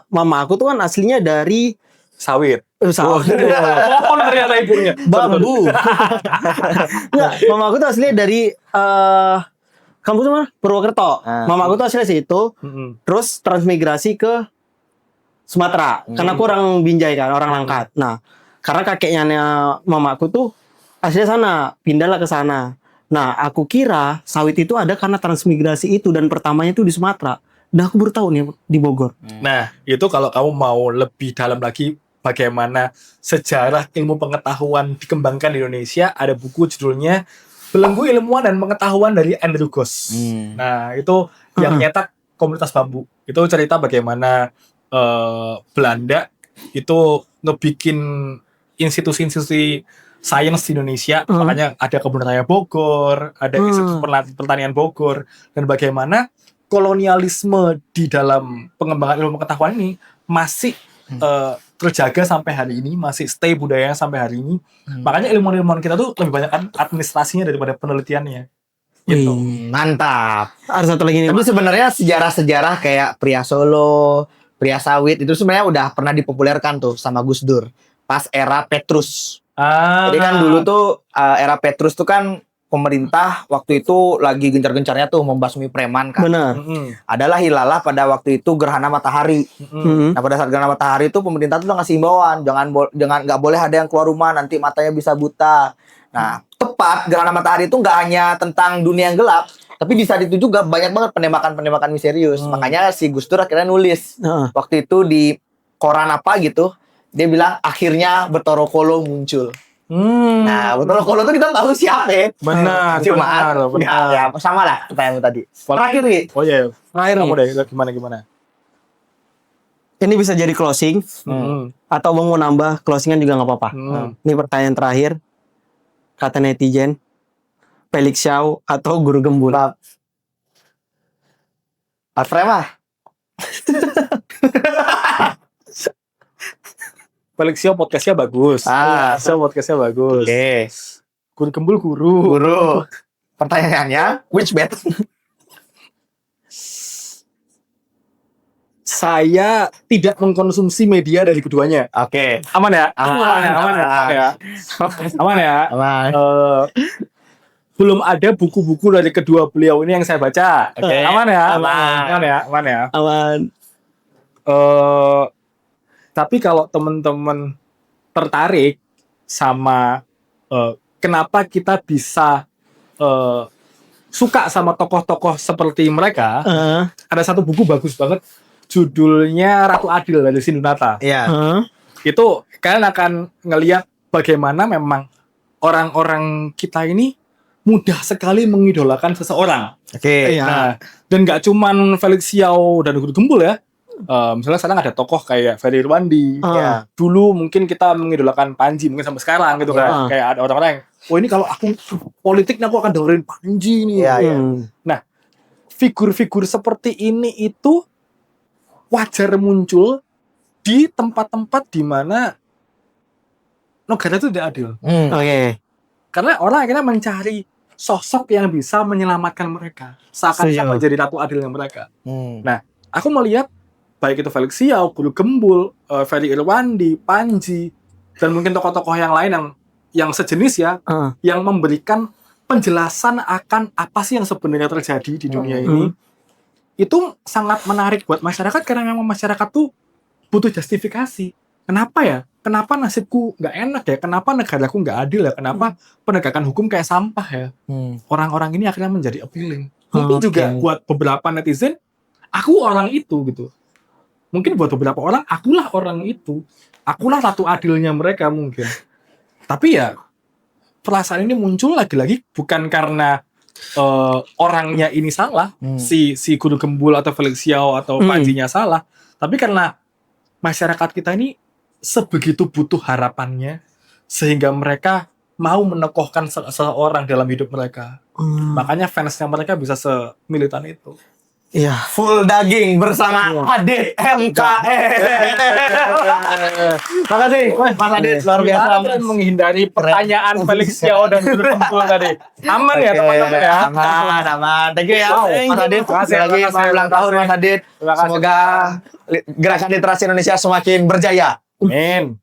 mama aku tuh kan aslinya dari Sawit. sawit. Pohon ternyata ibunya. Bambu. Nggak, mama aku tuh aslinya dari kamu tuh mana? Purwokerto. Mama aku tuh aslinya situ. Terus transmigrasi ke Sumatera. Karena aku orang Binjai kan, orang Langkat. Nah, karena kakeknya mama aku tuh aslinya sana, pindahlah ke sana. Nah, aku kira sawit itu ada karena transmigrasi itu, dan pertamanya tuh di Sumatera. Nah, aku baru tahu nih di Bogor. Nah, itu kalau kamu mau lebih dalam lagi bagaimana sejarah ilmu pengetahuan dikembangkan di Indonesia, ada buku judulnya Belenggu Ilmuwan dan Pengetahuan dari Andrew Goss. Nah, itu yang nyetak komunitas bambu. Itu cerita bagaimana Belanda itu ngebikin institusi-institusi sains di Indonesia. Makanya ada Kebun Raya Bogor, ada Institut Pertanian Bogor, dan bagaimana kolonialisme di dalam pengembangan ilmu pengetahuan ini masih terjaga sampai hari ini, masih stay budayanya sampai hari ini. Makanya ilmuwan-ilmuwan kita tuh lebih banyak kan administrasinya daripada penelitiannya. Gitu. Mantap. Ada satu lagi nih. Tapi sebenarnya sejarah-sejarah kayak pria Solo, pria sawit itu sebenarnya udah pernah dipopulerkan tuh sama Gus Dur pas era Petrus. Jadi kan dulu tuh era Petrus tuh kan pemerintah waktu itu lagi gencar-gencarnya tuh membasmi preman kan. Benar. Adalah hilalah pada waktu itu gerhana matahari. Nah, pada saat gerhana matahari itu pemerintah tuh ngasih himbauan, jangan nggak boleh ada yang keluar rumah, nanti matanya bisa buta. Nah, tepat gerhana matahari itu nggak hanya tentang dunia yang gelap, tapi di saat itu juga banyak banget penembakan-penembakan misterius. Makanya si Gus Dur akhirnya nulis waktu itu di koran apa gitu, dia bilang akhirnya Bathara Kala muncul. Nah, Bathara Kala itu kita tahu siapa ya. Benar, Cuma benar. ya sama lah pertanyaanmu tadi. Terakhir nih. Oh iya, Terakhir kamu nih. deh, gimana? Ini bisa jadi closing atau mau nambah closingan juga nggak apa-apa. Ini pertanyaan terakhir. Kata netizen, Felix Xiao atau Guru Gembul? Alfrema. Felix Xiao podcastnya bagus. Xiao podcastnya bagus. Oke. Guru Gembul guru. Pertanyaannya, which bet? Saya tidak mengkonsumsi media dari keduanya. Oke. Aman ya? Aman. Aman ya? Aman. Belum ada buku-buku dari kedua beliau ini yang saya baca. Oke. Aman ya? Aman. Aman ya? Aman. Tapi kalau teman-teman tertarik sama kenapa kita bisa suka sama tokoh-tokoh seperti mereka, ada satu buku bagus banget, judulnya Ratu Adil dari Sindunata. Iya. Itu kalian akan ngelihat bagaimana memang orang-orang kita ini mudah sekali mengidolakan seseorang. Oke. Nah, dan nggak cuman Felix Xiao dan Guru Gembul ya. Misalnya sekarang ada tokoh kayak Ferry Irwandi. Ya. Dulu mungkin kita mengidolakan Panji, mungkin sampai sekarang gitu kan. Kayak ada orang-orang yang, oh ini kalau aku politik nih aku akan dengerin Panji nih. Iya. Nah, figur-figur seperti ini itu wajar muncul di tempat-tempat di mana negara itu tidak adil. Oke. Karena orang akhirnya mencari sosok yang bisa menyelamatkan mereka. Seakan-akan menjadi ratu adilnya mereka. Nah, aku melihat baik itu Felix Xiao, Guru Gembul, Ferry Irwandi, Panji, dan mungkin tokoh-tokoh yang lain yang sejenis ya, yang memberikan penjelasan akan apa sih yang sebenarnya terjadi di dunia ini. Itu sangat menarik buat masyarakat karena memang masyarakat tuh butuh justifikasi. Kenapa ya? Kenapa nasibku nggak enak ya? Kenapa negaraku nggak adil ya? Kenapa penegakan hukum kayak sampah ya? Orang-orang ini akhirnya menjadi appealing. Mungkin juga buat beberapa netizen, aku orang itu gitu. Mungkin buat beberapa orang, akulah orang itu. Akulah ratu adilnya mereka mungkin. Tapi ya, perasaan ini muncul lagi-lagi bukan karena orangnya ini salah, si Guru Gembul atau Felix Xiao atau Panjinya salah, tapi karena masyarakat kita ini sebegitu butuh harapannya sehingga mereka mau menekohkan seseorang dalam hidup mereka. Makanya fansnya mereka bisa semilitan itu. Iya. Full daging bersama Adit MKL. Makasih, Mas Adit, luar biasa. Kalian menghindari pertanyaan Felix Xiao dan Guru Gembul tadi. Aman ya teman-teman ya? Aman. Thank you ya, Mas Adit. Terima kasih, Lagi terima kasih, ulang tahun Mas Adit. Terima kasih. Semoga gerakan literasi Indonesia semakin berjaya. Amin.